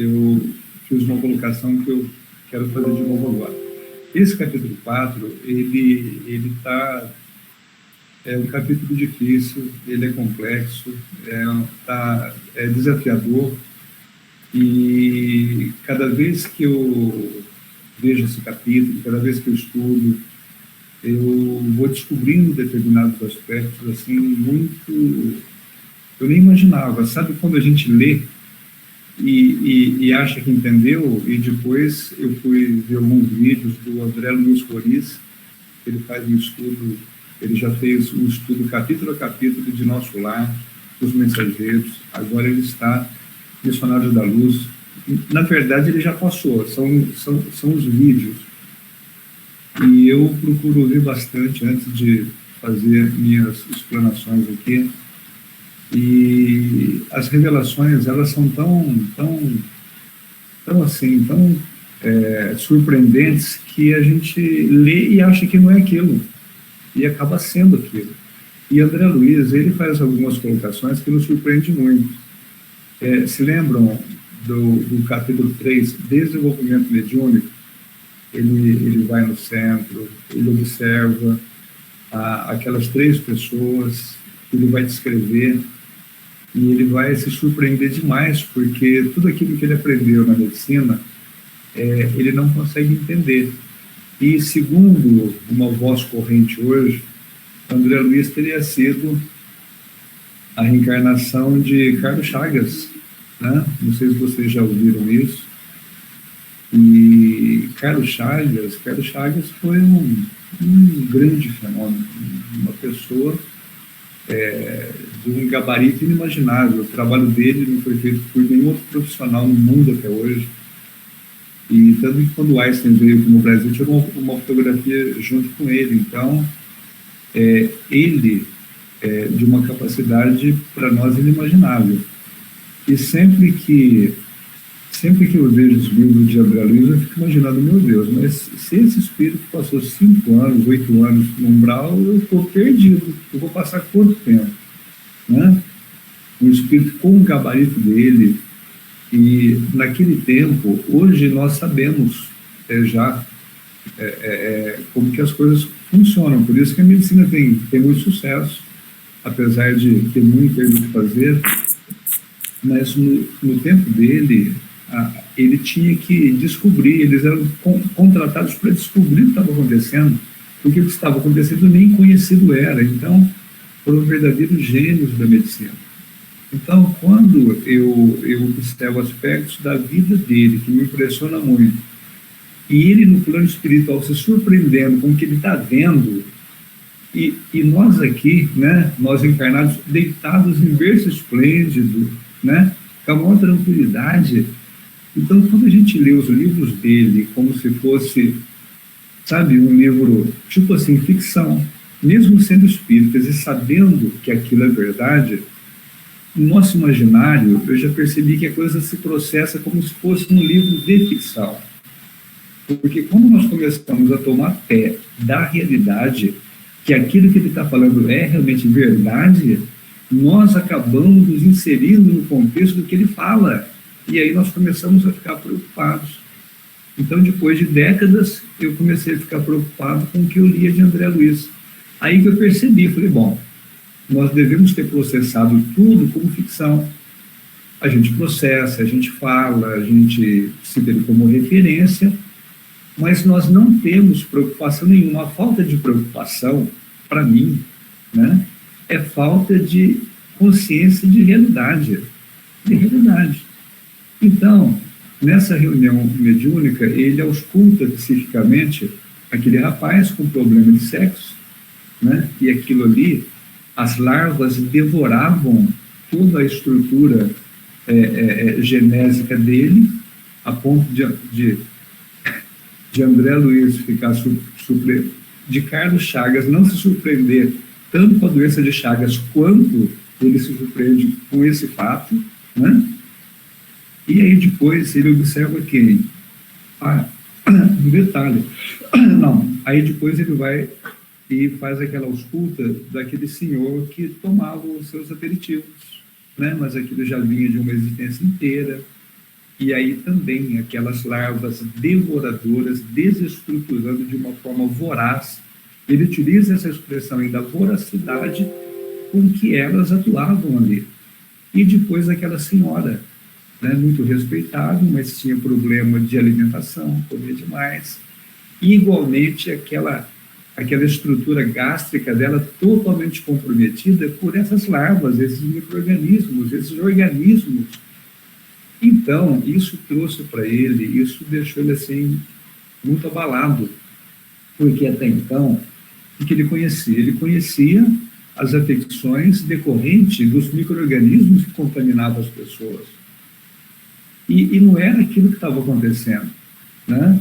eu fiz uma colocação que eu quero fazer de novo agora. Esse capítulo 4, ele é um capítulo difícil, ele é complexo, é desafiador, e cada vez que eu vejo esse capítulo, cada vez que eu estudo, eu vou descobrindo determinados aspectos, assim, muito... Eu nem imaginava. Sabe quando a gente lê e acha que entendeu, e depois eu fui ver alguns vídeos do André Luiz Roriz, ele faz um estudo, ele já fez um estudo capítulo a capítulo de Nosso Lar, dos Mensageiros, agora ele está Missionários da Luz. Na verdade, ele já passou, são os vídeos. E eu procuro ouvir bastante antes de fazer minhas explanações aqui. E as revelações, elas são tão surpreendentes, que a gente lê e acha que não é aquilo, e acaba sendo aquilo. E André Luiz, ele faz algumas colocações que nos surpreendem muito. Se lembram do capítulo 3, Desenvolvimento Mediúnico? Ele vai no centro, ele observa aquelas 3 pessoas, ele vai descrever, e ele vai se surpreender demais, porque tudo aquilo que ele aprendeu na medicina, ele não consegue entender. E, segundo uma voz corrente hoje, André Luiz teria sido a reencarnação de Carlos Chagas, né? Não sei se vocês já ouviram isso. E Carlos Chagas foi um grande fenômeno, uma pessoa de um gabarito inimaginável. O trabalho dele não foi feito por nenhum outro profissional no mundo até hoje. E tanto que quando o Einstein veio aqui no Brasil, tirou uma fotografia junto com ele. Então, ele de uma capacidade para nós inimaginável. E sempre que eu vejo os livros de André Luiz, eu fico imaginando, meu Deus, mas se esse espírito passou 5 anos, 8 anos no umbral, eu estou perdido. Eu vou passar quanto tempo? Né? Um espírito com o gabarito dele. E naquele tempo, hoje nós sabemos já como que as coisas funcionam. Por isso que a medicina tem muito sucesso, apesar de ter muito ainda o que fazer. Mas no tempo dele, ele tinha que descobrir, eles eram contratados para descobrir o que estava acontecendo, porque o que estava acontecendo nem conhecido era. Então, foram verdadeiros gênios da medicina. Então, quando eu observo aspectos da vida dele, que me impressiona muito, e ele no plano espiritual se surpreendendo com o que ele está vendo, e nós aqui, né, nós encarnados, deitados em berço esplêndido, né, com a maior tranquilidade. Então, quando a gente lê os livros dele como se fosse, sabe, um livro, tipo assim, ficção, mesmo sendo espíritas e sabendo que aquilo é verdade, no nosso imaginário, eu já percebi que a coisa se processa como se fosse um livro de ficção. Porque quando nós começamos a tomar pé da realidade, que aquilo que ele está falando é realmente verdade, nós acabamos nos inserindo no contexto do que ele fala. E aí nós começamos a ficar preocupados. Então, depois de décadas, eu comecei a ficar preocupado com o que eu lia de André Luiz. Aí que eu percebi, falei, bom, nós devemos ter processado tudo como ficção. A gente processa, a gente fala, a gente cita ele como referência, mas nós não temos preocupação nenhuma. A falta de preocupação, para mim, né, é falta de consciência de realidade. De realidade. Então, nessa reunião mediúnica, ele ausculta psiquicamente aquele rapaz com problema de sexo, né, e aquilo ali, as larvas devoravam toda a estrutura genésica dele, a ponto de André Luiz ficar de Carlos Chagas não se surpreender tanto com a doença de Chagas quanto ele se surpreende com esse fato, né? E aí depois ele observa quem? Um detalhe. Não, aí depois ele vai e faz aquela ausculta daquele senhor que tomava os seus aperitivos, né? Mas aquilo já vinha de uma existência inteira. E aí também aquelas larvas devoradoras, desestruturando de uma forma voraz. Ele utiliza essa expressão ainda, voracidade, com que elas atuavam ali. E depois aquela senhora, né, muito respeitável, mas tinha problema de alimentação, comia demais. E, igualmente, aquela estrutura gástrica dela totalmente comprometida por essas larvas, esses micro-organismos, esses organismos. Então, isso trouxe para ele, isso deixou ele assim, muito abalado, porque até então, o que ele conhecia? Ele conhecia as afecções decorrentes dos micro-organismos que contaminavam as pessoas. E não era aquilo que estava acontecendo, né?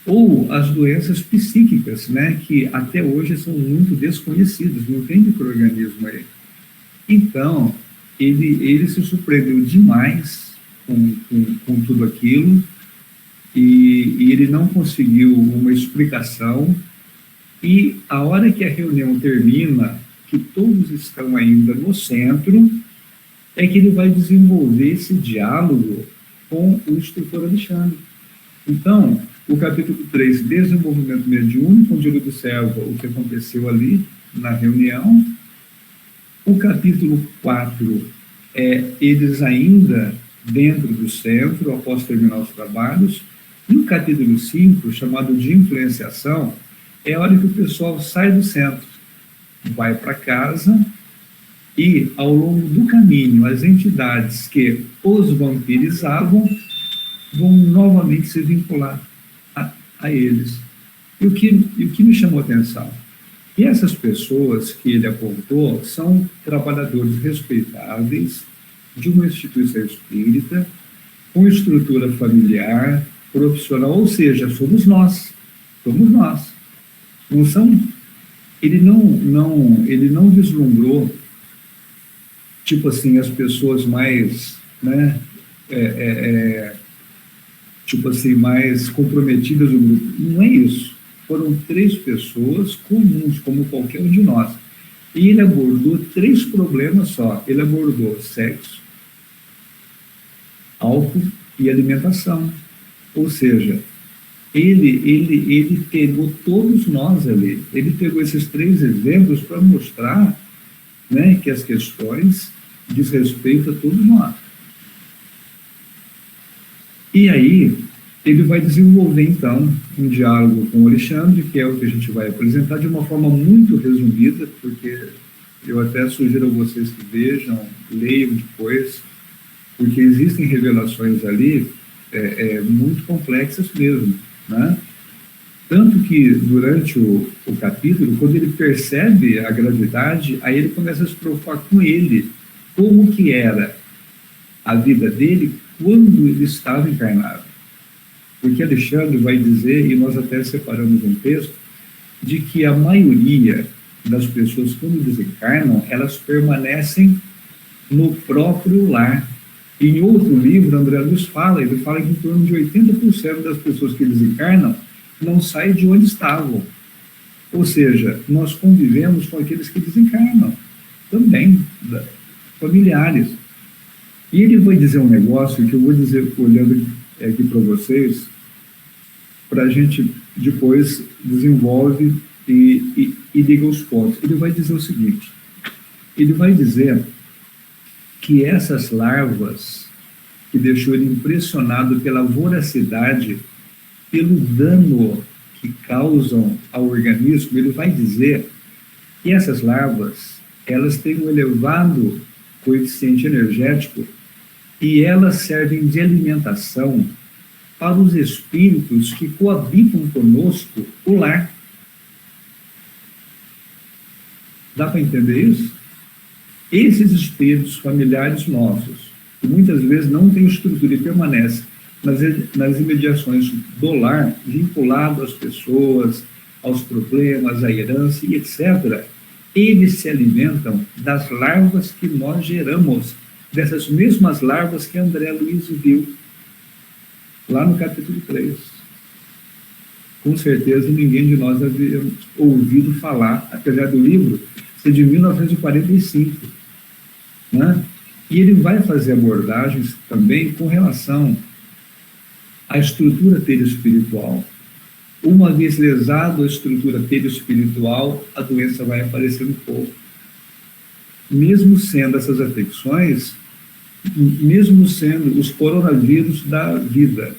Ou as doenças psíquicas, né, que até hoje são muito desconhecidas, não tem micro-organismo aí. Então, ele se surpreendeu demais com tudo aquilo, e ele não conseguiu uma explicação, e a hora que a reunião termina, que todos estão ainda no centro, é que ele vai desenvolver esse diálogo com o instrutor Alexandre. Então, o capítulo 3, desenvolvimento mediúnico, onde ele observa o que aconteceu ali na reunião. O capítulo 4 eles ainda dentro do centro, após terminar os trabalhos. E o capítulo 5, chamado de influenciação, é a hora que o pessoal sai do centro, vai para casa, e ao longo do caminho, as entidades que os vampirizavam vão novamente se vincular a eles. E o que me chamou a atenção? E essas pessoas que ele apontou são trabalhadores respeitáveis de uma instituição espírita, com estrutura familiar, profissional, ou seja, somos nós. Não são, ele não vislumbrou, tipo assim, as pessoas mais, né, tipo assim, mais comprometidas do grupo. Não é isso. Foram 3 pessoas comuns, como qualquer um de nós. E ele abordou 3 problemas só. Ele abordou sexo, álcool e alimentação. Ou seja, ele pegou todos nós ali. Ele pegou esses 3 exemplos para mostrar, né, que as questões diz respeito a todos nós. E aí, ele vai desenvolver, então, um diálogo com o Alexandre, que é o que a gente vai apresentar de uma forma muito resumida, porque eu até sugiro a vocês que vejam, leiam depois, porque existem revelações ali muito complexas mesmo, né? Tanto que, durante o capítulo, quando ele percebe a gravidade, aí ele começa a se preocupar com ele, como que era a vida dele quando ele estava encarnado. Porque Alexandre vai dizer, e nós até separamos um texto, de que a maioria das pessoas, quando desencarnam, elas permanecem no próprio lar. Em outro livro, André Luiz ele fala que em torno de 80% das pessoas que desencarnam não saem de onde estavam. Ou seja, nós convivemos com aqueles que desencarnam, também, familiares. E ele vai dizer um negócio que eu vou dizer, olhando aqui para vocês, para a gente depois desenvolve e liga os pontos. Ele vai dizer o seguinte, ele vai dizer que essas larvas que deixou ele impressionado pela voracidade, pelo dano que causam ao organismo, ele vai dizer que essas larvas, elas têm um elevado coeficiente energético e elas servem de alimentação para os espíritos que coabitam conosco o lar. Dá para entender isso? Esses espíritos familiares nossos, que muitas vezes não têm estrutura e permanecem nas imediações do lar, vinculado às pessoas, aos problemas, à herança e etc., eles se alimentam das larvas que nós geramos, dessas mesmas larvas que André Luiz viu lá no capítulo 3. Com certeza ninguém de nós havia ouvido falar, apesar do livro ser de 1945, né? E ele vai fazer abordagens também com relação a estrutura perispiritual. Uma vez lesado a estrutura perispiritual, a doença vai aparecer no corpo. Mesmo sendo essas afecções, mesmo sendo os coronavírus da vida,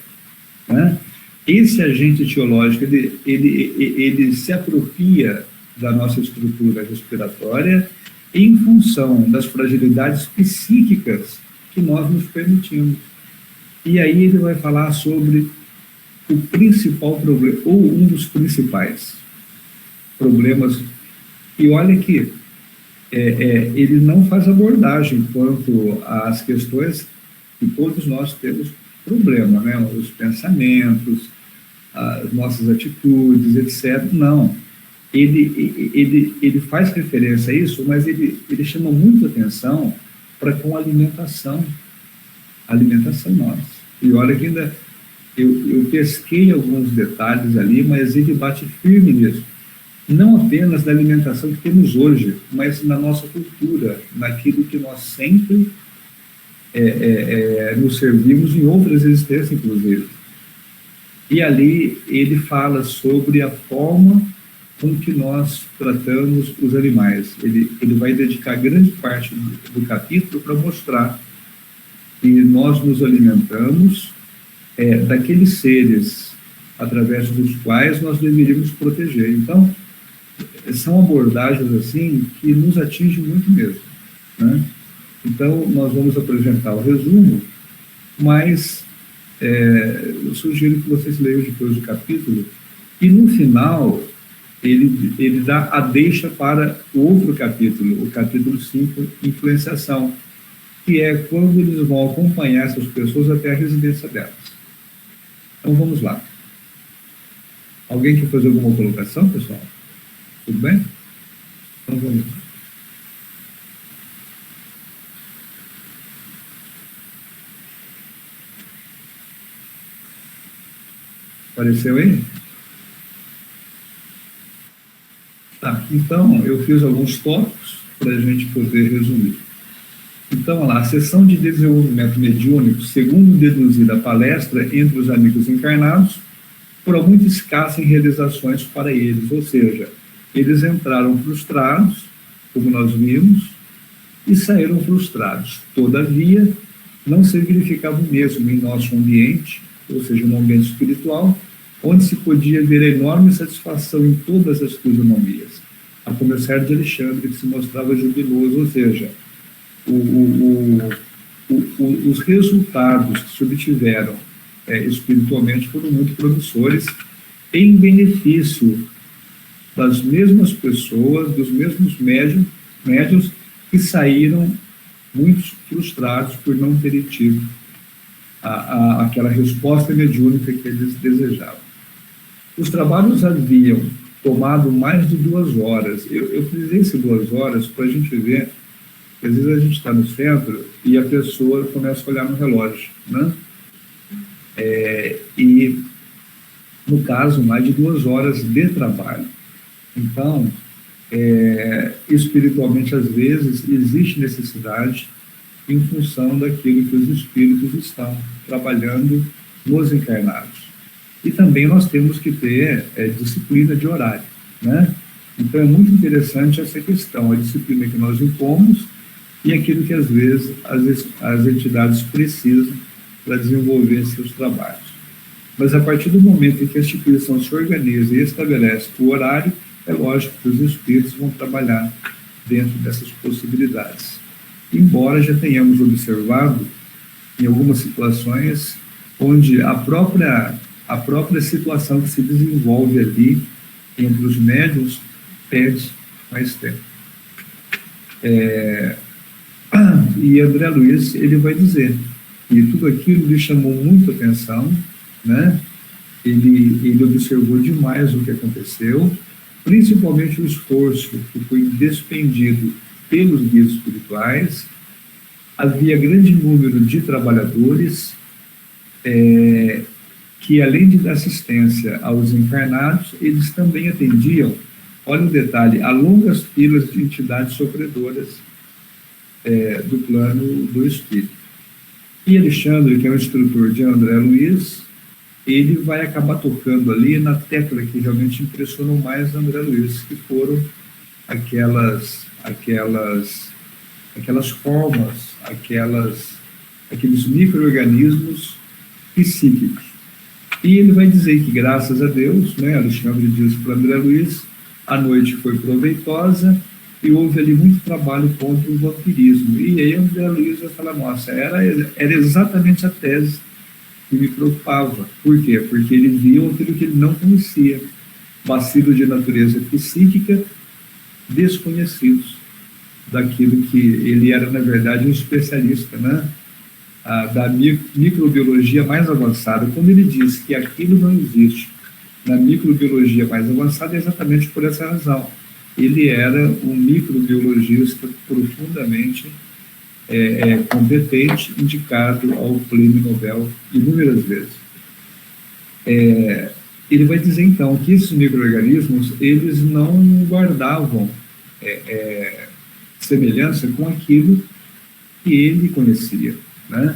né? Esse agente etiológico, ele se apropria da nossa estrutura respiratória em função das fragilidades psíquicas que nós nos permitimos. E aí ele vai falar sobre o principal problema, ou um dos principais problemas. E olha que ele não faz abordagem quanto às questões que todos nós temos problema, né? Os pensamentos, as nossas atitudes, etc. Não. Ele faz referência a isso, mas ele chama muito atenção para com a alimentação nossa. E olha que ainda eu pesquei alguns detalhes ali, mas ele bate firme nisso. Não apenas na alimentação que temos hoje, mas na nossa cultura, naquilo que nós sempre nos servimos em outras existências, inclusive. E ali ele fala sobre a forma com que nós tratamos os animais. Ele vai dedicar grande parte do capítulo para mostrar que nós nos alimentamos daqueles seres através dos quais nós deveríamos proteger. Então, são abordagens assim que nos atingem muito mesmo, né? Então, nós vamos apresentar o resumo, mas eu sugiro que vocês leiam depois o capítulo, e no final ele dá a deixa para o outro capítulo, o capítulo 5, influenciação, que é quando eles vão acompanhar essas pessoas até a residência delas. Então, vamos lá. Alguém quer fazer alguma colocação, pessoal? Tudo bem? Então, vamos lá. Apareceu aí? Tá, então eu fiz alguns tópicos para a gente poder resumir. Então, olha lá, a sessão de desenvolvimento mediúnico, segundo deduzida a palestra entre os amigos encarnados, foram muito escassa em realizações para eles, ou seja, eles entraram frustrados, como nós vimos, e saíram frustrados. Todavia, não se verificava o mesmo em nosso ambiente, ou seja, no ambiente espiritual, onde se podia ver a enorme satisfação em todas as fisionomias, a começar de Alexandre, que se mostrava jubiloso, ou seja, os resultados que se obtiveram espiritualmente foram muito promissores, em benefício das mesmas pessoas, dos mesmos médiuns que saíram muito frustrados por não terem tido aquela resposta mediúnica que eles desejavam. Os trabalhos haviam tomado mais de 2 horas. Eu frisei essas 2 horas para a gente ver que às vezes a gente está no centro e a pessoa começa a olhar no relógio, né? E, no caso, mais de 2 horas de trabalho. Então, espiritualmente, às vezes, existe necessidade em função daquilo que os espíritos estão trabalhando nos encarnados. E também nós temos que ter disciplina de horário, né? Então é muito interessante essa questão, a disciplina que nós impomos e aquilo que às vezes as entidades precisam para desenvolver seus trabalhos. Mas a partir do momento em que a instituição se organiza e estabelece o horário, é lógico que os espíritos vão trabalhar dentro dessas possibilidades. Embora já tenhamos observado em algumas situações onde a própria situação que se desenvolve ali entre os médiuns pede mais tempo. E André Luiz, ele vai dizer que tudo aquilo lhe chamou muito atenção, né? Ele observou demais o que aconteceu, principalmente o esforço que foi despendido pelos guias espirituais. Havia grande número de trabalhadores que, além de dar assistência aos encarnados, eles também atendiam, olha o detalhe, a longas filas de entidades sofredoras do plano do espírito. E Alexandre, que é o instrutor de André Luiz, ele vai acabar tocando ali na tecla que realmente impressionou mais André Luiz, que foram aquelas formas, aqueles micro-organismos psíquicos. E ele vai dizer que, graças a Deus, né, Alexandre diz para André Luiz, a noite foi proveitosa e houve ali muito trabalho contra o vampirismo. E aí André Luiz vai falar, nossa, era exatamente a tese que me preocupava. Por quê? Porque ele viu aquilo que ele não conhecia, vacilos de natureza psíquica desconhecidos, daquilo que ele era, na verdade, um especialista, né? Da microbiologia mais avançada. Quando ele diz que aquilo não existe na microbiologia mais avançada, é exatamente por essa razão. Ele era um microbiologista profundamente competente, indicado ao Prêmio Nobel inúmeras vezes. Ele vai dizer, então, que esses micro-organismos, eles não guardavam semelhança com aquilo que ele conhecia, né?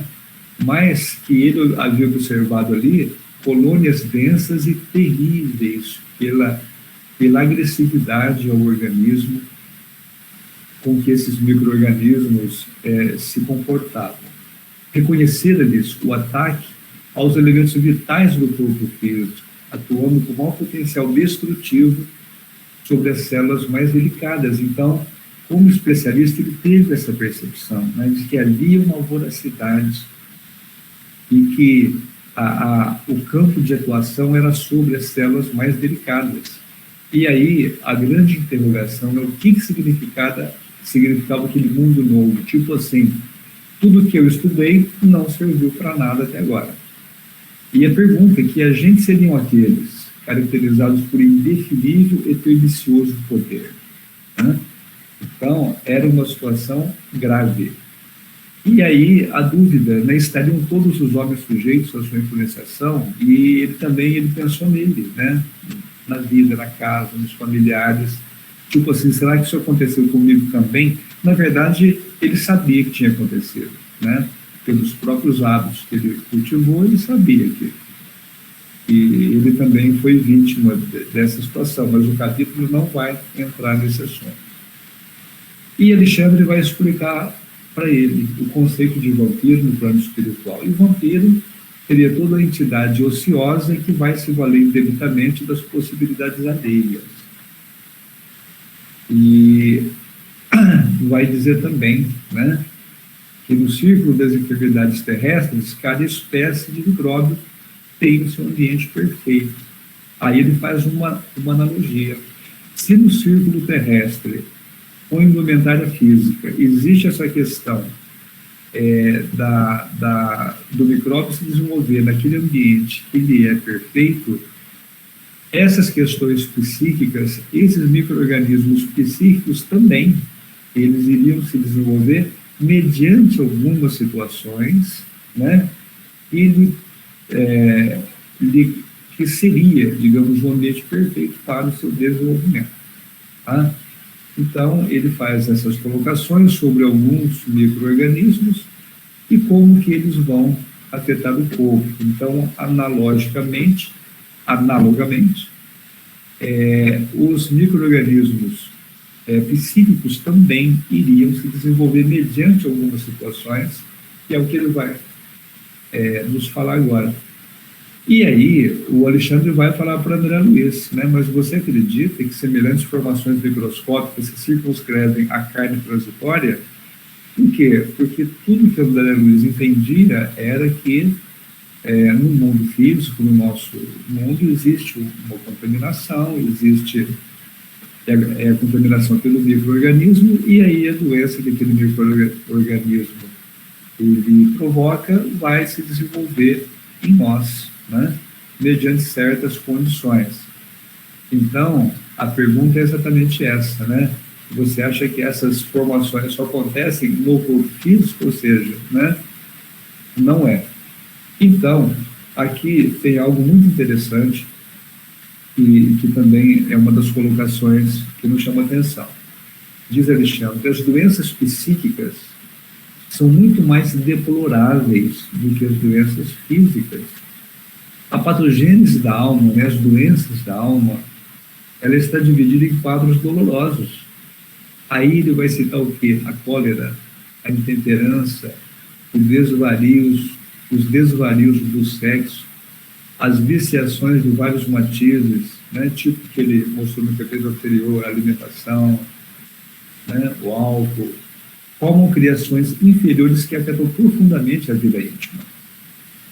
Mas que ele havia observado ali colônias densas e terríveis pela agressividade ao organismo com que esses micro-organismos se comportavam. Reconhecer ali o ataque aos elementos vitais do corpo físico, atuando com maior potencial destrutivo sobre as células mais delicadas. Então, como especialista, ele teve essa percepção, né, de que havia uma voracidade e que o campo de atuação era sobre as células mais delicadas. E aí, a grande interrogação é o que significava aquele mundo novo. Tipo assim, tudo que eu estudei não serviu para nada até agora. E a pergunta é que agentes seriam aqueles caracterizados por indefinível e pernicioso poder, né? Então, era uma situação grave. E aí, a dúvida, né, estariam todos os homens sujeitos à sua influenciação? E ele pensou nele, né, na vida, na casa, nos familiares. Tipo assim, será que isso aconteceu comigo também? Na verdade, ele sabia que tinha acontecido, né? Pelos próprios hábitos que ele cultivou, ele sabia que ele também foi vítima dessa situação, mas o capítulo não vai entrar nesse assunto. E Alexandre vai explicar para ele o conceito de vampiro no plano espiritual. E o vampiro seria toda a entidade ociosa que vai se valer indevidamente das possibilidades alheias. E vai dizer também, né, que no círculo das enfermidades terrestres, cada espécie de micróbio tem o seu ambiente perfeito. Aí ele faz uma analogia. Se no círculo terrestre, com a indumentária física, existe essa questão do micróbio se desenvolver naquele ambiente que ele é perfeito, essas questões psíquicas, esses micro-organismos psíquicos também, eles iriam se desenvolver mediante algumas situações, né, que seria, digamos, um ambiente perfeito para o seu desenvolvimento. Tá? Então, ele faz essas colocações sobre alguns micro-organismos e como que eles vão afetar o corpo. Então, analogamente, os micro-organismos psíquicos também iriam se desenvolver mediante algumas situações, que é o que ele vai nos falar agora. E aí, o Alexandre vai falar para André Luiz, né? Mas você acredita que semelhantes formações microscópicas se circunscrevem à carne transitória? Por quê? Porque tudo que André Luiz entendia era que no mundo físico, no nosso mundo, existe uma contaminação, existe a contaminação pelo micro-organismo, e aí a doença que aquele micro-organismo ele provoca vai se desenvolver em nós, né, mediante certas condições. Então, a pergunta é exatamente essa, né? Você acha que essas formações só acontecem no corpo físico, ou seja, né? Não é. Então, aqui tem algo muito interessante e que também é uma das colocações que nos chama a atenção. Diz Alexandre, as doenças psíquicas são muito mais deploráveis do que as doenças físicas. A patogênese da alma, né, as doenças da alma, ela está dividida em quadros dolorosos. Aí ele vai citar o quê? A cólera, a intemperança, os desvarios do sexo, as viciações de vários matizes, né, tipo que ele mostrou no capítulo anterior, a alimentação, né, o álcool, formam criações inferiores que afetam profundamente a vida íntima.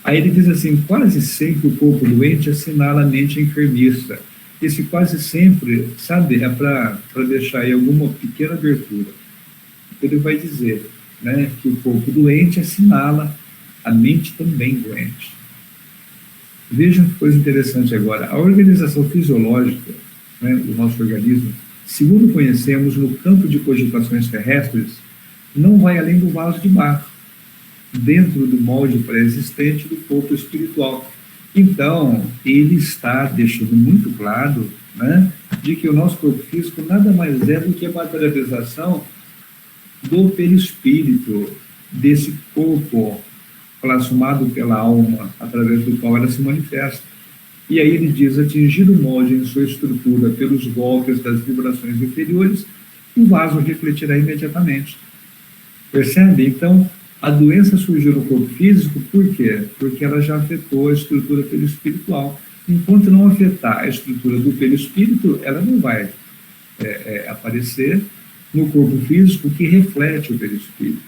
Aí ele diz assim, quase sempre o corpo doente assinala a mente enfermiça. Esse quase sempre, sabe, é para deixar aí alguma pequena abertura. Ele vai dizer, né, que o corpo doente assinala a mente também doente. Vejam que coisa interessante agora. A organização fisiológica, né, do nosso organismo, segundo conhecemos no campo de cogitações terrestres, não vai além do vaso de barro, dentro do molde pré-existente do corpo espiritual. Então, ele está deixando muito claro, né, de que o nosso corpo físico nada mais é do que a materialização do perispírito, desse corpo plasmado pela alma, através do qual ela se manifesta. E aí ele diz, atingido o molde em sua estrutura pelos golpes das vibrações inferiores, o vaso refletirá imediatamente. Percebe? Então, a doença surgiu no corpo físico, por quê? Porque ela já afetou a estrutura perispiritual. Enquanto não afetar a estrutura do perispírito, ela não vai aparecer no corpo físico que reflete o perispírito,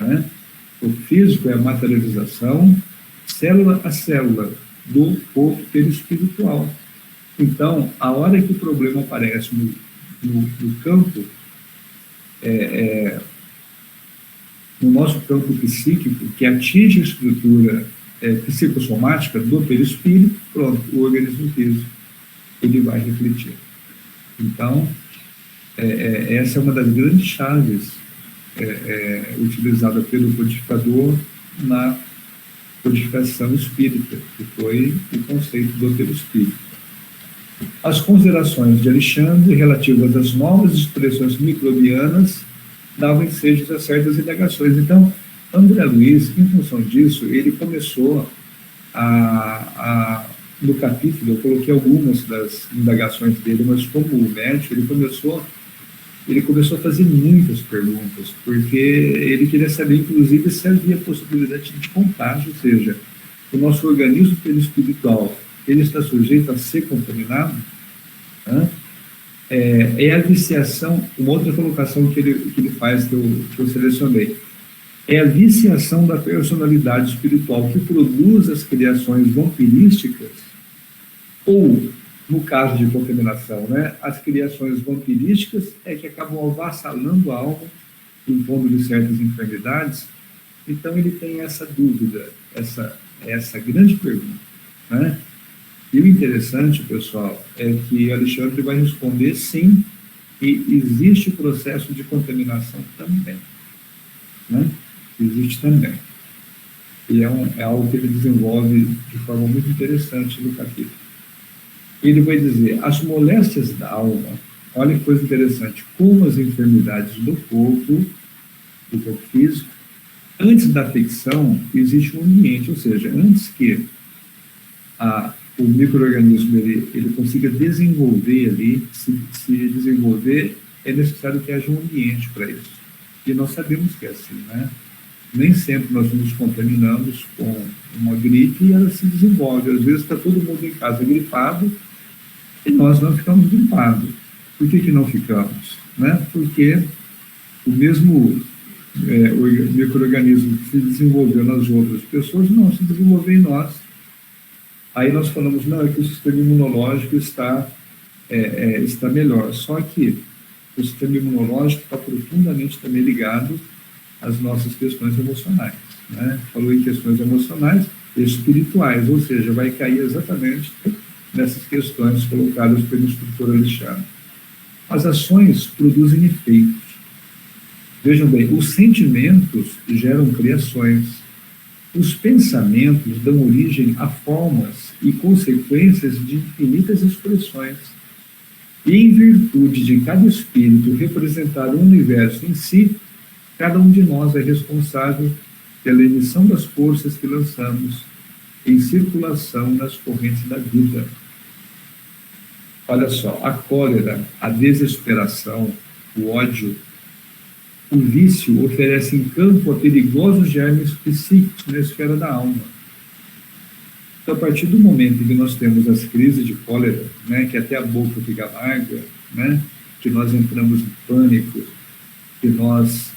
né? O físico é a materialização, célula a célula, do corpo perispiritual. Então, a hora que o problema aparece no campo, no nosso campo psíquico, que atinge a estrutura psicossomática do perispírito, pronto, o organismo físico, ele vai refletir. Então, essa é uma das grandes chaves utilizada pelo codificador na codificação espírita, que foi o conceito do perispírito. As considerações de Alexandre relativas às novas expressões microbianas davam ensejos a certas indagações. Então, André Luiz, em função disso, ele começou no capítulo, eu coloquei algumas das indagações dele, mas como médico, ele começou a fazer muitas perguntas, porque ele queria saber, inclusive, se havia possibilidade de contágio, ou seja, o nosso organismo perispiritual, ele está sujeito a ser contaminado, né? A viciação, uma outra colocação que ele faz, que eu selecionei, é a viciação da personalidade espiritual que produz as criações vampirísticas, ou, no caso de contaminação, né, as criações vampirísticas que acabam avassalando a alma, impondo-lhe certas enfermidades. Então ele tem essa dúvida, essa grande pergunta, né? E o interessante, pessoal, é que Alexandre vai responder sim, e existe o processo de contaminação também, né? Existe também. E é algo que ele desenvolve de forma muito interessante no capítulo. Ele vai dizer, as moléstias da alma, olha que coisa interessante, como as enfermidades do corpo físico, antes da afecção, existe um ambiente, ou seja, antes que o micro-organismo ele consiga desenvolver ali, se desenvolver, é necessário que haja um ambiente para isso. E nós sabemos que é assim, né? Nem sempre nós nos contaminamos com uma gripe e ela se desenvolve. Às vezes está todo mundo em casa gripado e nós não ficamos gripados. Por que não ficamos? Né? Porque o mesmo o micro-organismo que se desenvolveu nas outras pessoas não se desenvolveu em nós. Aí nós falamos, não, é que o sistema imunológico está melhor. Só que o sistema imunológico está profundamente também ligado às nossas questões emocionais, né? Falou em questões emocionais e espirituais, ou seja, vai cair exatamente nessas questões colocadas pelo instrutor Alexandre. As ações produzem efeitos. Vejam bem, os sentimentos geram criações. Os pensamentos dão origem a formas e consequências de infinitas expressões. E em virtude de cada espírito representar um universo em si, cada um de nós é responsável pela emissão das forças que lançamos em circulação nas correntes da vida. Olha só, a cólera, a desesperação, o ódio, o vício oferecem campo a perigosos germes psíquicos na esfera da alma. Então, a partir do momento em que nós temos as crises de cólera, né, que até a boca fica amarga, né, que nós entramos em pânico, que nós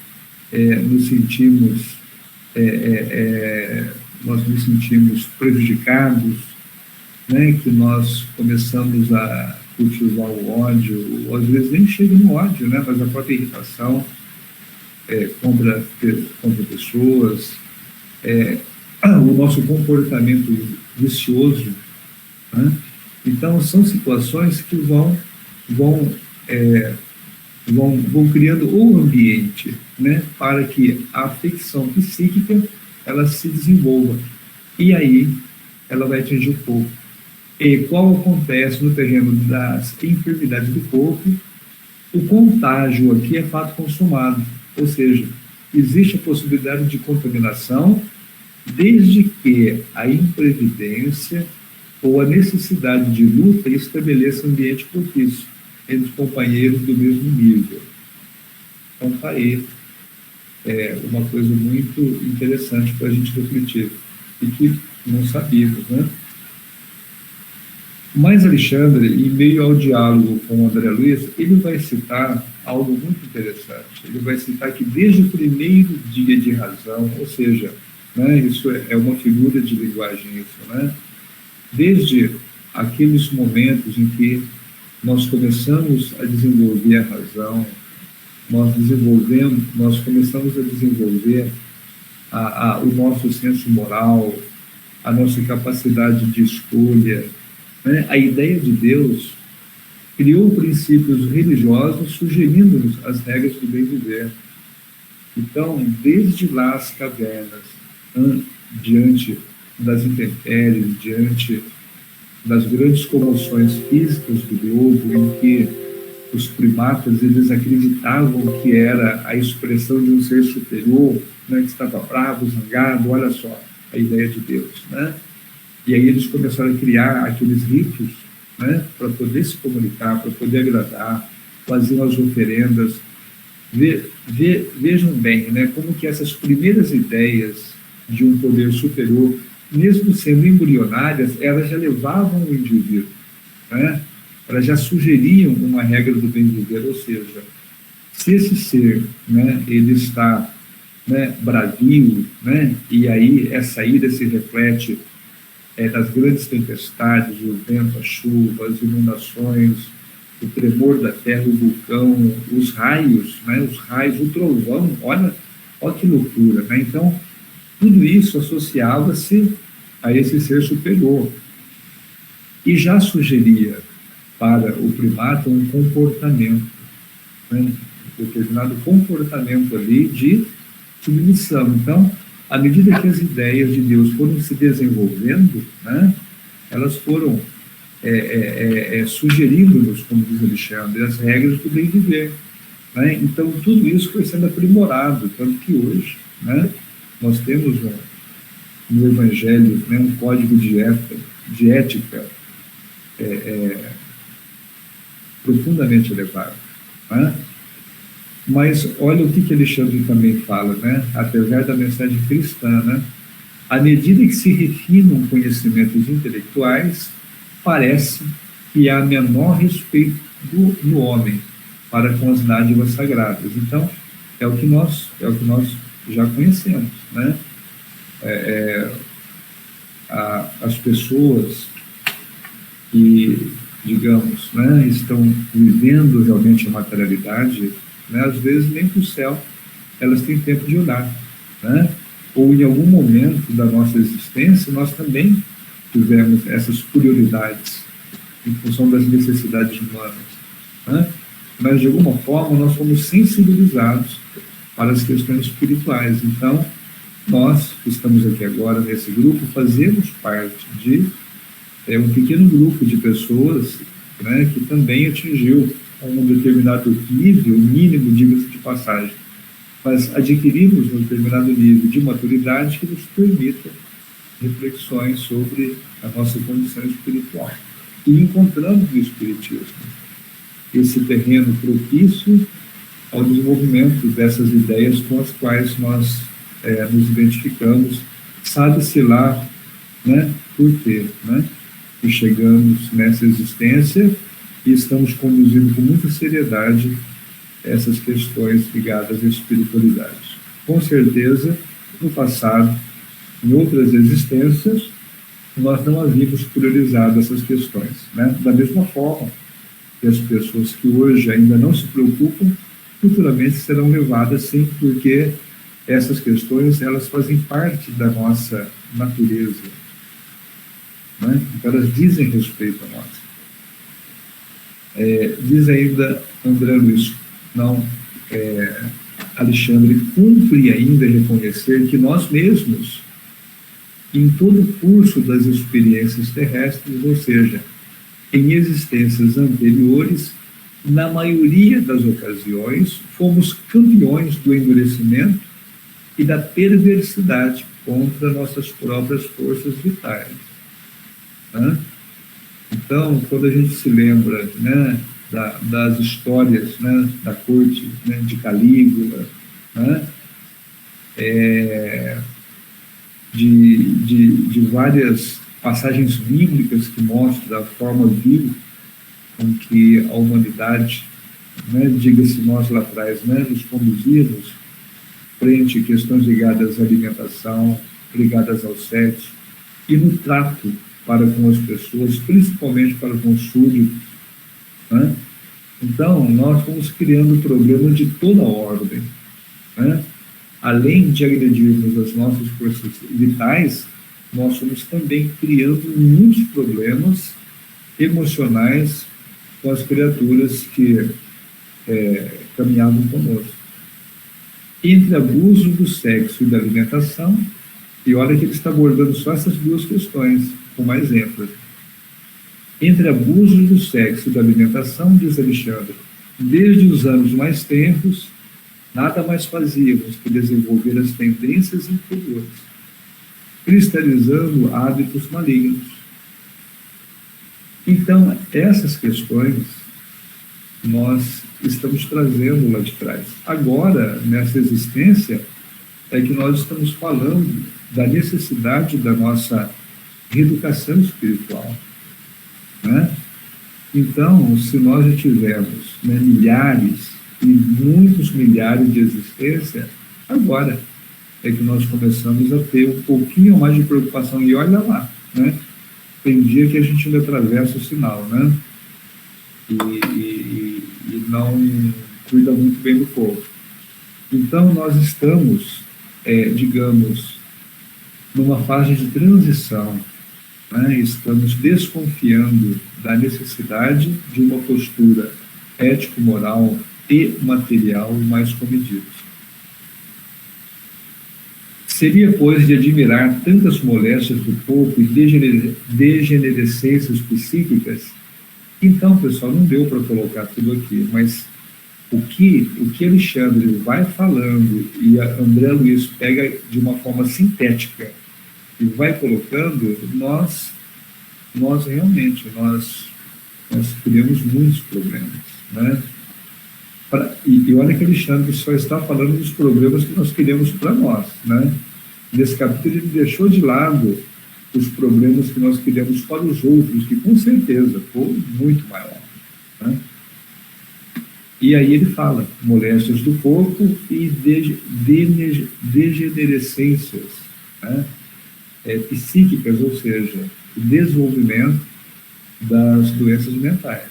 nos sentimos prejudicados, né, que nós começamos a cultivar o ódio, ou às vezes nem chega no ódio, né, mas a própria irritação contra pessoas, o nosso comportamento vicioso, né? Então são situações que vão criando o ambiente, né, para que a afecção psíquica ela se desenvolva, e aí ela vai atingir o corpo. E qual acontece no terreno das enfermidades do corpo? O contágio aqui é fato consumado, ou seja, existe a possibilidade de contaminação desde que a imprevidência ou a necessidade de luta estabeleça ambiente propício entre os companheiros do mesmo nível. Então, está aí uma coisa muito interessante para a gente refletir e que não sabíamos, né? Mas Alexandre, em meio ao diálogo com o André Luiz, ele vai citar algo muito interessante. Ele vai citar que desde o primeiro dia de razão, ou seja, né, isso é uma figura de linguagem, isso, né? Desde aqueles momentos em que nós começamos a desenvolver a razão, nós começamos a desenvolver o nosso senso moral, a nossa capacidade de escolha, né? A ideia de Deus criou princípios religiosos sugerindo-nos as regras do bem viver. Então, desde lá as cavernas, diante das intempéries, diante das grandes comoções físicas do globo, em que os primatas eles acreditavam que era a expressão de um ser superior, né, que estava bravo, zangado, olha só a ideia de Deus, né? E aí eles começaram a criar aqueles ritos, né, para poder se comunicar, para poder agradar, faziam as oferendas. Vejam bem, né, como que essas primeiras ideias de um poder superior, mesmo sendo embrionárias, elas já levavam o indivíduo, né? Elas já sugeriam uma regra do bem viver, ou seja, se esse ser, né, ele está, né, bravio, né, e aí essa ira se reflete das grandes tempestades, o vento, a chuva, as inundações, o tremor da terra, o vulcão, os raios, né, o trovão, olha que loucura, né? Então, tudo isso associava-se a esse ser superior e já sugeria para o primata um comportamento, né, um determinado comportamento ali de submissão. Então, à medida que as ideias de Deus foram se desenvolvendo, né, elas foram sugerindo-nos, como diz Alexandre, as regras do bem viver, né? Então, tudo isso foi sendo aprimorado, tanto que hoje, né, nós temos no Evangelho, né, um código de ética profundamente elevado, né? Mas olha o que Alexandre também fala, né? Apesar da mensagem cristã, né? À medida que se refinam conhecimentos intelectuais, parece que há menor respeito no homem para com as dádivas sagradas. Então, é o que nós já conhecemos, né? As pessoas que, digamos, né, estão vivendo realmente a materialidade, né, às vezes nem para o céu elas têm tempo de olhar, né? Ou em algum momento da nossa existência nós também tivemos essas prioridades em função das necessidades humanas, né? Mas de alguma forma nós fomos sensibilizados para as questões espirituais. Então, nós que estamos aqui agora nesse grupo fazemos parte de um pequeno grupo de pessoas, né, que também atingiu um determinado nível mínimo, diga-se de passagem, mas adquirimos um determinado nível de maturidade que nos permita reflexões sobre a nossa condição espiritual. E encontramos no Espiritismo esse terreno propício ao desenvolvimento dessas ideias com as quais nós nos identificamos, sabe-se lá, né, por quê, né? E chegamos nessa existência e estamos conduzindo com muita seriedade essas questões ligadas à espiritualidade. Com certeza, no passado, em outras existências, nós não havíamos priorizado essas questões, né? Da mesma forma que as pessoas que hoje ainda não se preocupam, futuramente serão levadas, sim, porque essas questões, elas fazem parte da nossa natureza, né? Então, elas dizem respeito a nós. Diz ainda André Luiz, não, Alexandre, cumpre ainda reconhecer que nós mesmos, em todo o curso das experiências terrestres, ou seja, em existências anteriores, na maioria das ocasiões, fomos campeões do endurecimento e da perversidade contra nossas próprias forças vitais. Né? Então, quando a gente se lembra, né, das histórias, né, da corte, né, de Calígula, né, de várias passagens bíblicas que mostram a forma vil com que a humanidade, né, diga-se nós lá atrás, né, nos conduzimos frente a questões ligadas à alimentação, ligadas ao sexo e no trato para com as pessoas, principalmente para com os súditos, né? Então, nós fomos criando problemas de toda ordem, né? Além de agredirmos as nossas forças vitais, nós fomos também criando muitos problemas emocionais com as criaturas que caminhavam conosco. Entre abuso do sexo e da alimentação, e olha que ele está abordando só essas duas questões, com mais ênfase. Entre abuso do sexo e da alimentação, diz Alexandre, desde os anos mais tenros, nada mais fazíamos que desenvolver as tendências inferiores, cristalizando hábitos malignos. Então, essas questões nós estamos trazendo lá de trás. Agora, nessa existência, é que nós estamos falando da necessidade da nossa reeducação espiritual, né? Então, se nós já tivemos, né, milhares e muitos milhares de existência, agora é que nós começamos a ter um pouquinho mais de preocupação. E olha lá, né? Tem dia que a gente ainda atravessa o sinal, né? E não cuida muito bem do povo. Então, nós estamos, digamos, numa fase de transição, né? Estamos desconfiando da necessidade de uma postura ético-moral e material mais comedida. Seria, pois, de admirar tantas moléstias do corpo e degenerescências psíquicas. Então, pessoal, não deu para colocar tudo aqui, mas o que Alexandre vai falando e a André Luiz pega de uma forma sintética e vai colocando, nós realmente, nós criamos muitos problemas, né? E olha que Alexandre só está falando dos problemas que nós queremos para nós, né? Nesse capítulo ele deixou de lado os problemas que nós queremos para os outros, que com certeza foram muito maior, né? E aí ele fala moléstias do corpo e degenerescências, né, psíquicas, ou seja, o desenvolvimento das doenças mentais.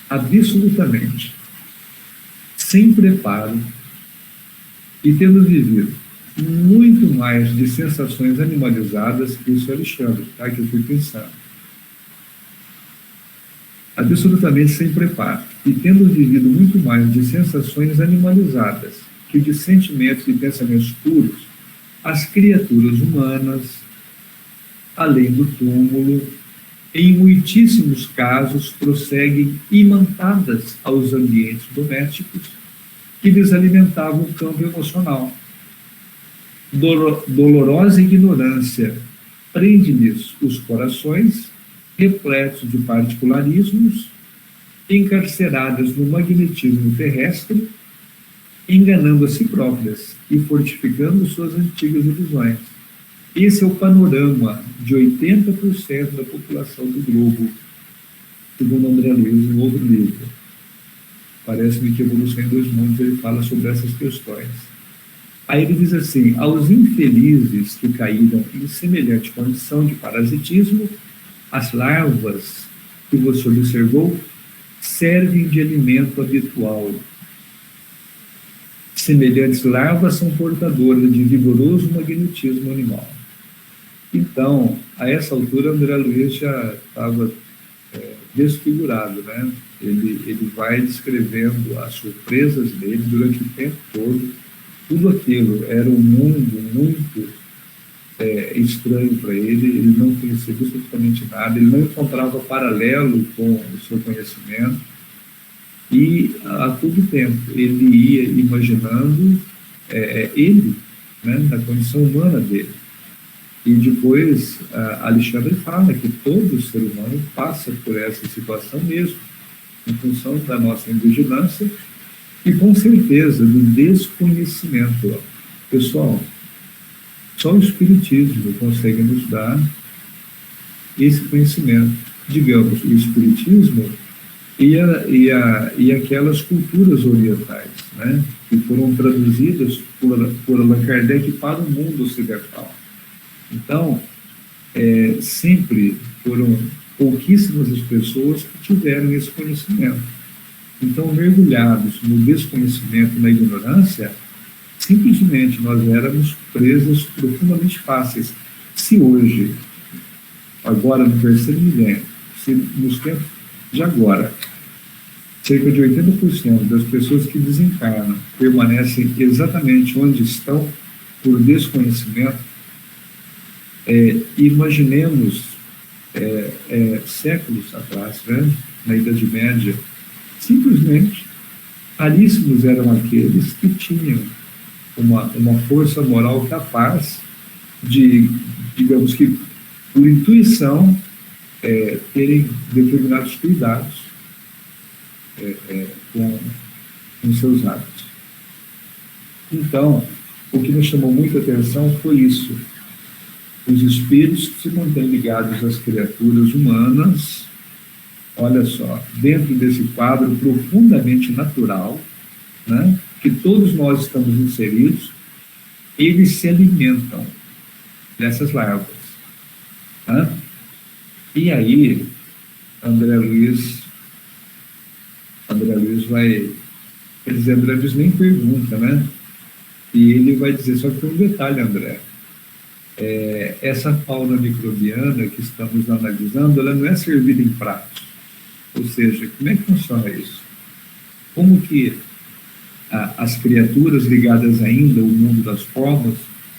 Absolutamente sem preparo e tendo vivido muito mais de sensações animalizadas, isso é Alexandre, tá? Que eu fui pensando. Absolutamente sem preparo e tendo vivido muito mais de sensações animalizadas que de sentimentos e pensamentos puros, as criaturas humanas, além do túmulo, em muitíssimos casos prosseguem imantadas aos ambientes domésticos que lhes alimentava o campo emocional. Dolorosa ignorância prende-lhes os corações, repletos de particularismos, encarceradas no magnetismo terrestre, enganando a si próprias e fortificando suas antigas ilusões. Esse é o panorama de 80% da população do globo, segundo André Luiz, no outro livro. Parece-me que Evolução em Dois Mundos ele fala sobre essas questões. Aí ele diz assim: aos infelizes que caíram em semelhante condição de parasitismo, as larvas que você observou servem de alimento habitual. Semelhantes larvas são portadoras de vigoroso magnetismo animal. Então, a essa altura, André Luiz já estava desfigurado, né? Ele vai descrevendo as surpresas dele durante o tempo todo. Tudo aquilo era um mundo muito estranho para ele, ele não conhecia absolutamente nada, ele não encontrava paralelo com o seu conhecimento, e a todo tempo ele ia imaginando ele, né, na condição humana dele. E depois Alexandre fala que todo ser humano passa por essa situação mesmo, em função da nossa invigilância e, com certeza, do desconhecimento. Pessoal, só o Espiritismo consegue nos dar esse conhecimento. Digamos, o Espiritismo e aquelas culturas orientais, né, que foram traduzidas por Allan Kardec para o mundo ocidental. Então, sempre foram pouquíssimas as pessoas que tiveram esse conhecimento. Então, mergulhados no desconhecimento, na ignorância, simplesmente nós éramos presas profundamente fáceis. Se hoje, agora no terceiro milênio, se nos tempos de agora, cerca de 80% das pessoas que desencarnam permanecem exatamente onde estão por desconhecimento, imaginemos séculos atrás, né, na Idade Média, simplesmente raríssimos eram aqueles que tinham uma força moral capaz de, digamos que, por intuição, terem determinados cuidados com seus hábitos. Então, o que me chamou muita atenção foi isso. Os espíritos que se mantêm ligados às criaturas humanas, olha só, dentro desse quadro profundamente natural, né, que todos nós estamos inseridos, eles se alimentam dessas larvas. Né? E aí, André Luiz vai... Quer dizer, André Luiz nem pergunta, né? E ele vai dizer, só que tem um detalhe, André. Essa fauna microbiana que estamos analisando, ela não é servida em pratos. Ou seja, como é que funciona isso? Como que as criaturas ligadas ainda ao mundo das formas,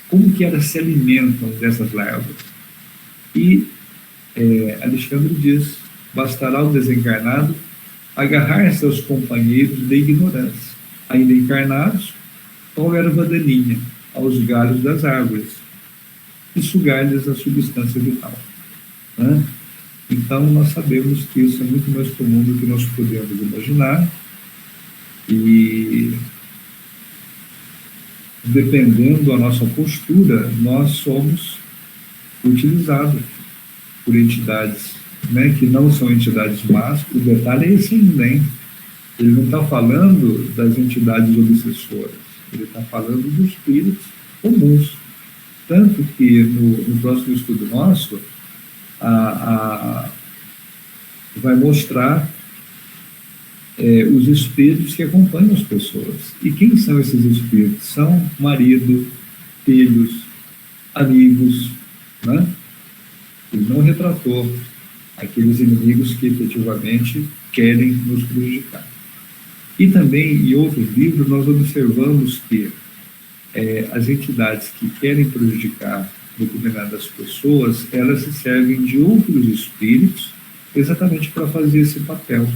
como que elas se alimentam dessas larvas? E Alexandre diz, bastará ao desencarnado agarrar seus companheiros de ignorância, ainda encarnados, ou erva daninha, aos galhos das árvores, e sugar-lhes a substância vital. Né? Então, nós sabemos que isso é muito mais comum do que nós podemos imaginar, e dependendo da nossa postura, nós somos utilizados por entidades, né, que não são entidades más. O detalhe é esse ainda, hein? Ele não está falando das entidades obsessoras, ele está falando dos espíritos comuns. Tanto que no próximo estudo nosso, vai mostrar os espíritos que acompanham as pessoas. E quem são esses espíritos? São marido, filhos, amigos, né? Ele não retratou aqueles inimigos que efetivamente querem nos prejudicar. E também, em outros livros, nós observamos que as entidades que querem prejudicar determinadas pessoas, elas se servem de outros espíritos exatamente para fazer esse papel,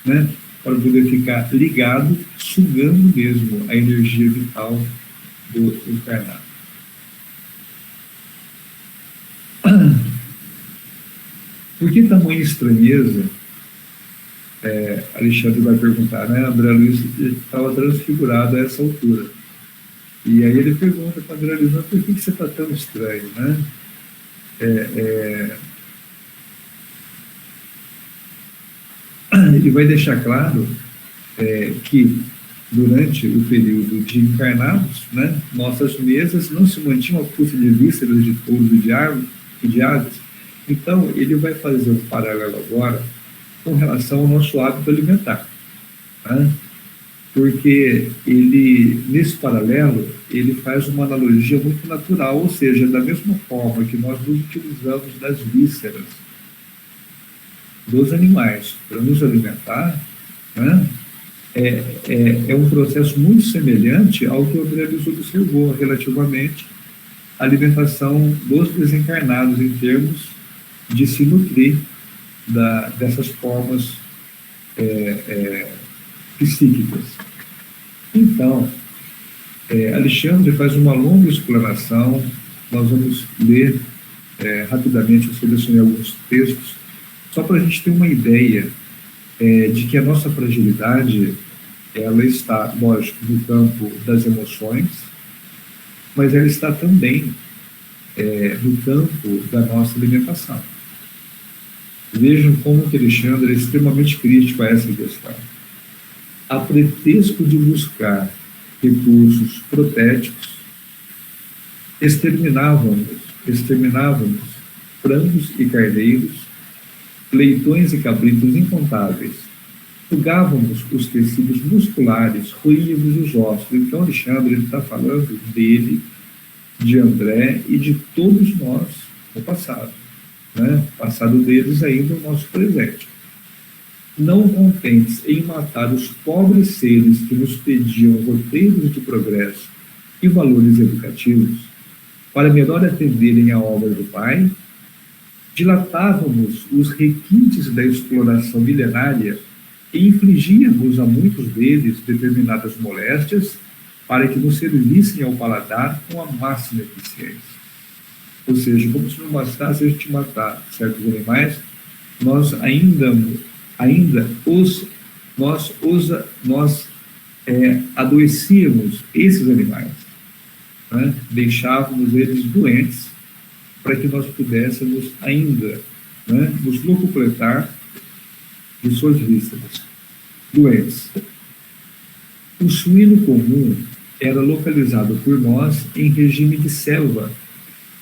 né? Para poder ficar ligado sugando mesmo a energia vital do encarnado. Por que tamanha estranheza? Alexandre vai perguntar, né? André Luiz estava transfigurado a essa altura. E aí ele pergunta para André Luiz, por que você está tão estranho, né? Ele vai deixar claro que durante o período de encarnados, né, nossas mesas não se mantinham à custa de vísceras de touros e de aves. Então, ele vai fazer um paralelo agora com relação ao nosso hábito alimentar. Né? Porque ele, nesse paralelo, ele faz uma analogia muito natural, ou seja, da mesma forma que nós nos utilizamos das vísceras dos animais para nos alimentar, né? É um processo muito semelhante ao que o André Luiz observou relativamente à alimentação dos desencarnados em termos de se nutrir dessas formas psíquicas. Então, Alexandre faz uma longa explanação, nós vamos ler rapidamente, eu selecionei alguns textos, só para a gente ter uma ideia de que a nossa fragilidade, ela está, lógico, no campo das emoções, mas ela está também no campo da nossa alimentação. Vejam como que Alexandre é extremamente crítico a essa questão. A pretexto de buscar recursos protéticos, exterminávamos frangos e carneiros, leitões e cabritos incontáveis, sugávamos os tecidos musculares, roíamos os ossos. Então, Alexandre está falando dele, de André e de todos nós no passado. Né? Passado deles ainda o nosso presente. Não contentes em matar os pobres seres que nos pediam roteiros de progresso e valores educativos, para melhor atenderem à obra do Pai, dilatávamos os requintes da exploração milenária e infligíamos a muitos deles determinadas moléstias para que nos servissem ao paladar com a máxima eficiência. Ou seja, como se não bastasse a gente matar certos animais, nós adoecíamos esses animais, né? Deixávamos eles doentes para que nós pudéssemos ainda, né, nos locupletar de suas vísceras. Doentes. O suíno comum era localizado por nós em regime de selva,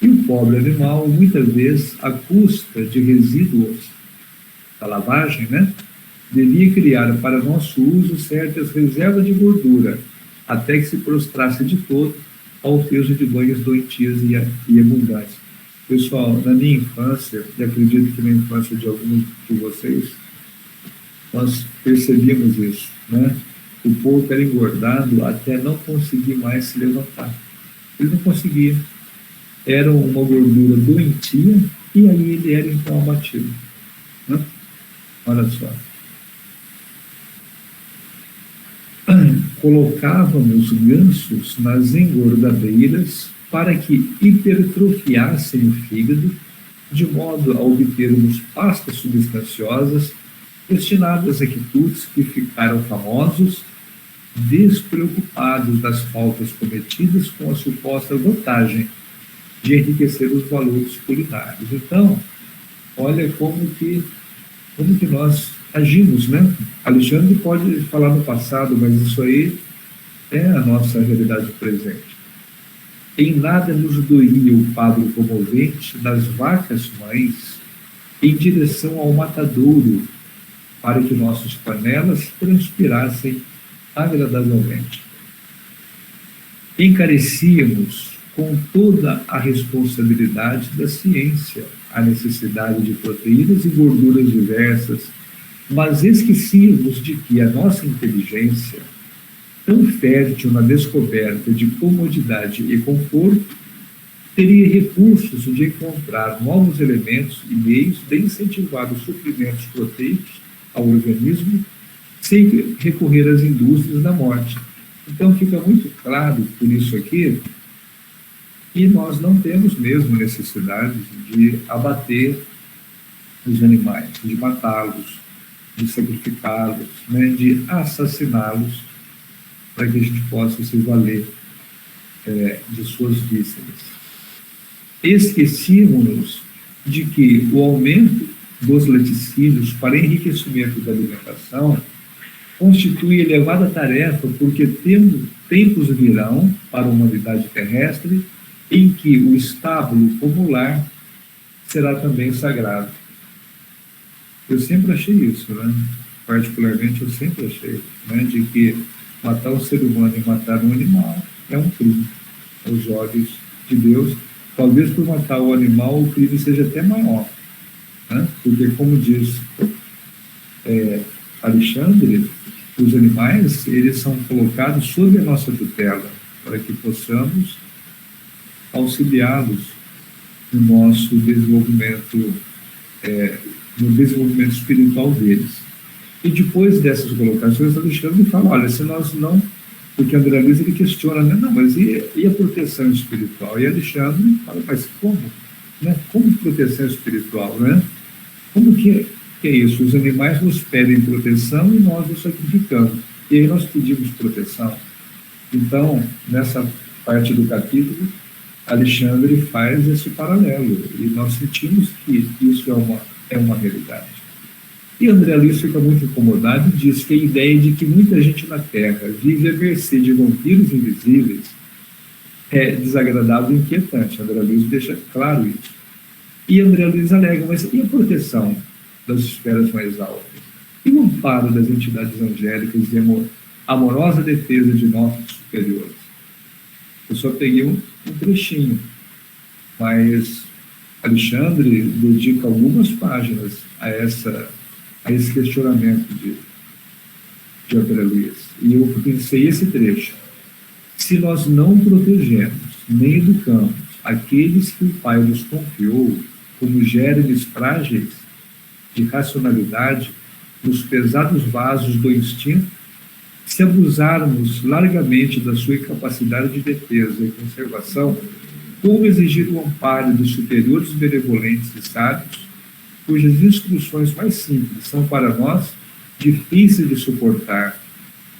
e o pobre animal, muitas vezes, à custa de resíduos da lavagem, né, devia criar para nosso uso certas reservas de gordura, até que se prostrasse de todo ao peso de banhos doentias e abundantes. Pessoal, na minha infância, e acredito que na infância de alguns de vocês, nós percebíamos isso, né? O porco era engordado até não conseguir mais se levantar. Ele não conseguia. Era uma gordura doentia e aí ele era então abatido. Né? Olha só. Colocávamos gansos nas engordadeiras para que hipertrofiassem o fígado, de modo a obtermos pastas substanciosas destinadas a quitutes que ficaram famosos, despreocupados das faltas cometidas com a suposta vantagem de enriquecer os valores culinários. Então, olha como que nós agimos, né? Alexandre pode falar no passado, mas isso aí é a nossa realidade presente. Em nada nos doía o quadro comovente das vacas mães em direção ao matadouro, para que nossas panelas transpirassem agradavelmente. Encarecíamos com toda a responsabilidade da ciência a necessidade de proteínas e gorduras diversas, mas esquecíamos de que a nossa inteligência, tão fértil na descoberta de comodidade e conforto, teria recursos de encontrar novos elementos e meios de incentivar os suprimentos proteicos ao organismo sem recorrer às indústrias da morte. Então fica muito claro por isso aqui que nós não temos mesmo necessidade de abater os animais, de matá-los, de sacrificá-los, né, de assassiná-los, para que a gente possa se valer de suas vísceras. Esquecíamos-nos de que o aumento dos laticínios para enriquecimento da alimentação constitui elevada tarefa, porque tempos virão para a humanidade terrestre em que o estábulo popular será também sagrado. Eu sempre achei isso, né? Particularmente eu sempre achei, né, de que matar um ser humano e matar um animal é um crime aos olhos de Deus. Talvez por matar o animal o crime seja até maior, né? Porque, como diz Alexandre, os animais, eles são colocados sob a nossa tutela para que possamos auxiliá-los no nosso desenvolvimento, no desenvolvimento espiritual deles. E depois dessas colocações, Alexandre fala, olha, se nós não... Porque André Luiz, ele questiona, né? Não, mas e a proteção espiritual? E Alexandre fala, mas como? Né? Como proteção espiritual, né? Como que é isso? Os animais nos pedem proteção e nós os sacrificamos. E aí nós pedimos proteção. Então, nessa parte do capítulo, Alexandre faz esse paralelo. E nós sentimos que isso é uma realidade. E André Luiz fica muito incomodado e diz que a ideia de que muita gente na Terra vive à mercê de vampiros invisíveis é desagradável e inquietante. André Luiz deixa claro isso. E André Luiz alega, mas e a proteção das esferas mais altas? E o amparo das entidades angélicas e a amorosa defesa de nossos superiores? Eu só peguei um trechinho, mas Alexandre dedica algumas páginas a esse questionamento de André Luiz. E eu pensei esse trecho. Se nós não protegemos nem educamos aqueles que o Pai nos confiou como germes frágeis de racionalidade nos pesados vasos do instinto, se abusarmos largamente da sua capacidade de defesa e conservação, como exigir o amparo dos superiores benevolentes e sábios, cujas instruções mais simples são para nós difíceis de suportar,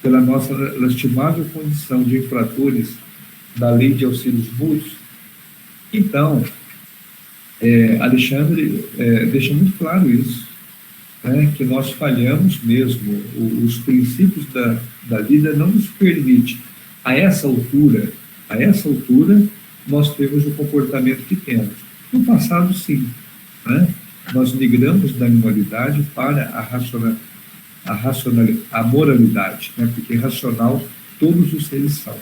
pela nossa lastimável condição de infratores da lei de auxílios mútuos? Então, Alexandre deixa muito claro isso, né, que nós falhamos mesmo, os princípios da vida não nos permitem, a essa altura, nós temos o comportamento que temos. No passado, sim, né? Nós migramos da animalidade para a moralidade, né? Porque racional todos os seres são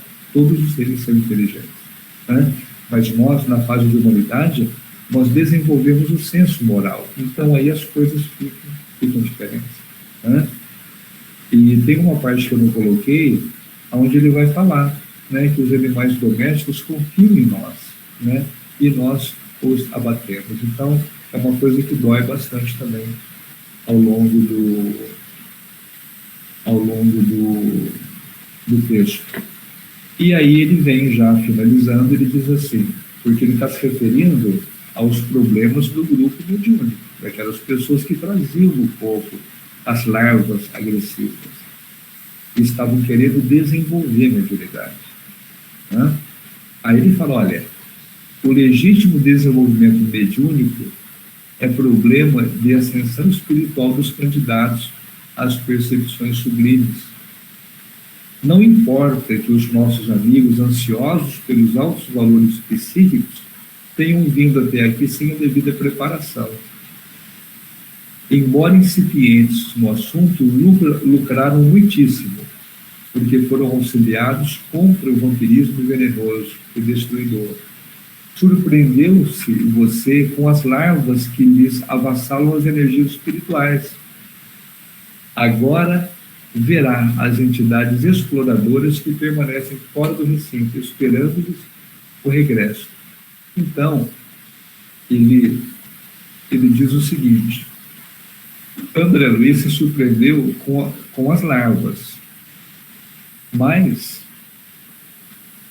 inteligentes, né? Mas nós, na fase de humanidade, nós desenvolvemos o senso moral, então aí as coisas ficam diferentes, né? E tem uma parte que eu não coloquei, onde ele vai falar, né, que os animais domésticos confiam em nós, né, e nós os abatemos. Então, é uma coisa que dói bastante também ao longo do texto. E aí ele vem já finalizando, ele diz assim, porque ele está se referindo aos problemas do grupo mediúnico, daquelas pessoas que traziam no corpo as larvas agressivas, e estavam querendo desenvolver mediunidade, né? Aí ele fala, olha, o legítimo desenvolvimento mediúnico é problema de ascensão espiritual dos candidatos às percepções sublimes. Não importa que os nossos amigos, ansiosos pelos altos valores psíquicos, tenham vindo até aqui sem a devida preparação. Embora incipientes no assunto, lucraram muitíssimo, porque foram auxiliados contra o vampirismo venenoso e destruidor. Surpreendeu-se você com as larvas que lhes avassalam as energias espirituais. Agora verá as entidades exploradoras que permanecem fora do recinto, esperando-lhes o regresso. Então, ele diz o seguinte, André Luiz se surpreendeu com as larvas, mas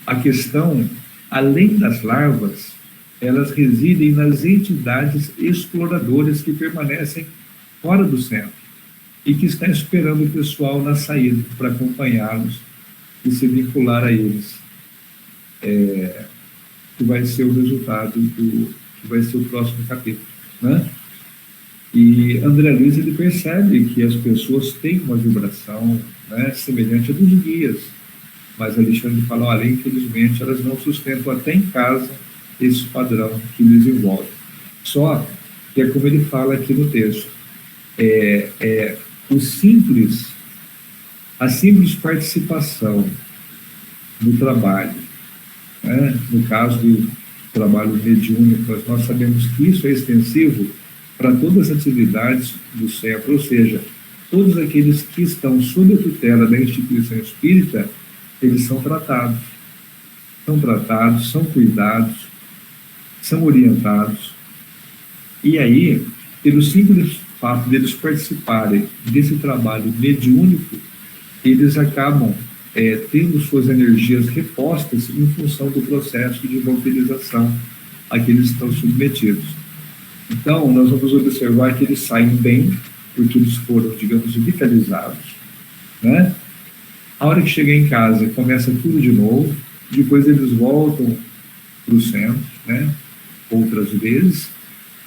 a questão, além das larvas, elas residem nas entidades exploradoras que permanecem fora do centro e que estão esperando o pessoal na saída para acompanhá-los e se vincular a eles, que vai ser o resultado que vai ser o próximo capítulo, né? E André Luiz, ele percebe que as pessoas têm uma vibração, né, semelhante a dos guias, mas Alexandre fala, olha, infelizmente elas não sustentam até em casa esse padrão que lhes envolve. Só que é como ele fala aqui no texto, a simples participação no trabalho, né, no caso do trabalho mediúnico, nós sabemos que isso é extensivo para todas as atividades do centro, ou seja, todos aqueles que estão sob a tutela da instituição espírita, eles são tratados, são cuidados, são orientados. E aí, pelo simples fato deles participarem desse trabalho mediúnico, eles acabam tendo suas energias repostas em função do processo de vampirização a que eles estão submetidos. Então, nós vamos observar que eles saem bem, porque eles foram, digamos, vitalizados, né? A hora que chega em casa, começa tudo de novo, depois eles voltam para o centro, né? Outras vezes,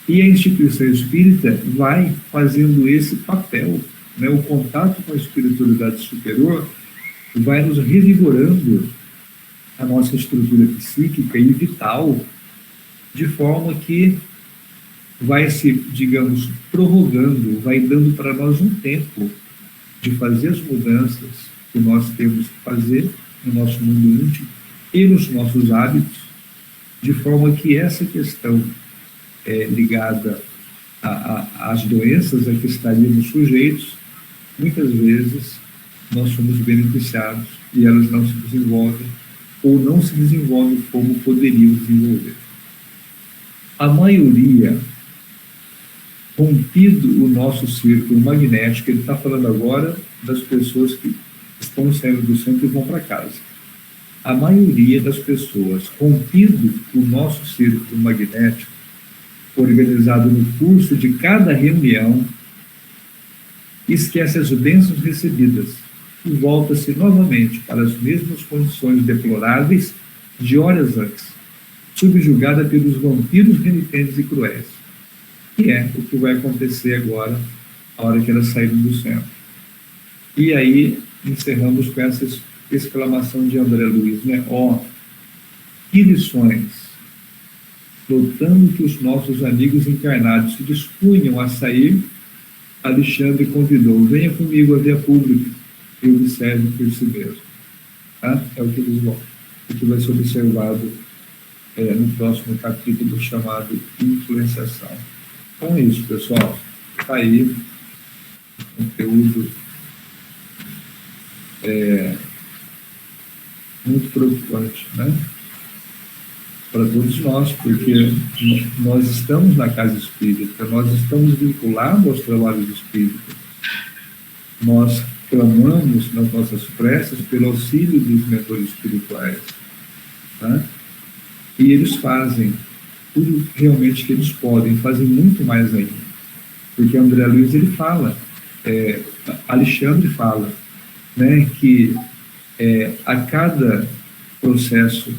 e a instituição espírita vai fazendo esse papel, né? O contato com a espiritualidade superior vai nos revigorando a nossa estrutura psíquica e vital, de forma que vai se, digamos, prorrogando, vai dando para nós um tempo de fazer as mudanças que nós temos que fazer no nosso mundo íntimo e nos nossos hábitos, de forma que essa questão ligada às doenças a que estaríamos sujeitos, muitas vezes nós somos beneficiados e elas não se desenvolvem ou não se desenvolvem como poderiam desenvolver. A maioria, rompido o nosso círculo magnético, ele está falando agora das pessoas que estão saindo do centro e vão para casa. A maioria das pessoas, rompido o nosso círculo magnético, organizado no curso de cada reunião, esquece as bênçãos recebidas e volta-se novamente para as mesmas condições deploráveis de horas antes, subjugada pelos vampiros renitentes e cruéis. Que é o que vai acontecer agora, a hora que elas saírem do centro. E aí, encerramos com essa exclamação de André Luiz, né? Que lições! Notando que os nossos amigos encarnados se dispunham a sair, Alexandre convidou, venha comigo à via pública e observe por si mesmo. Tá? É o que eles vão, o que vai ser observado no próximo capítulo, chamado Influenciação. Com isso, pessoal, está aí conteúdo muito preocupante, né? Para todos nós, porque nós estamos na casa espírita, nós estamos vinculados aos trabalhos espíritas, nós clamamos nas nossas preces pelo auxílio dos mentores espirituais, tá? E eles fazem tudo realmente que eles podem, fazem muito mais ainda, porque André Luiz ele fala, Alexandre fala, né, que a cada processo,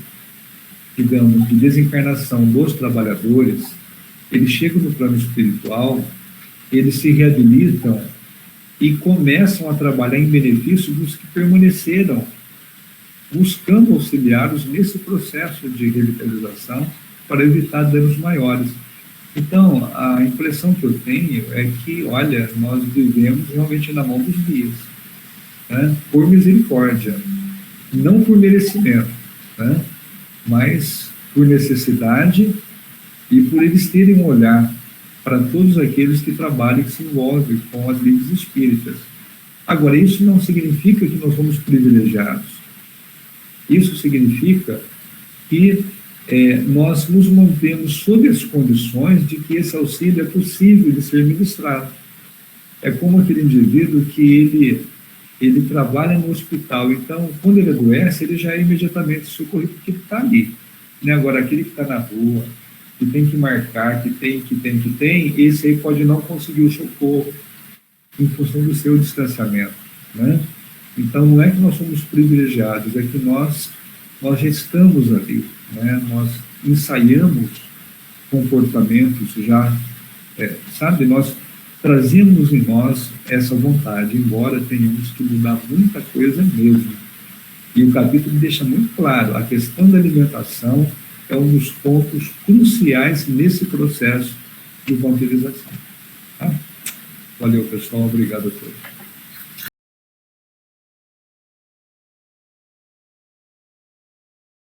digamos, de desencarnação dos trabalhadores, eles chegam no plano espiritual, eles se reabilitam e começam a trabalhar em benefício dos que permaneceram, buscando auxiliá-los nesse processo de revitalização para evitar danos maiores. Então, a impressão que eu tenho é que, olha, nós vivemos realmente na mão dos guias, né? Por misericórdia, não por merecimento, né? Mas por necessidade e por eles terem um olhar para todos aqueles que trabalham e que se envolvem com as lides espíritas. Agora, isso não significa que nós somos privilegiados. Isso significa que nós nos mantemos sob as condições de que esse auxílio é possível de ser ministrado. É como aquele indivíduo que ele trabalha no hospital, então, quando ele adoece, ele já é imediatamente socorrido, porque ele está ali. Né? Agora, aquele que está na rua, que tem que marcar, que tem, esse aí pode não conseguir o socorro em função do seu distanciamento. Né? Então, não é que nós somos privilegiados, é que nós já estamos ali, né? Nós ensaiamos comportamentos já, sabe, nós trazemos em nós essa vontade, embora tenhamos que mudar muita coisa mesmo. E o capítulo deixa muito claro, a questão da alimentação é um dos pontos cruciais nesse processo de evangelização. Tá? Valeu, pessoal, obrigado a todos.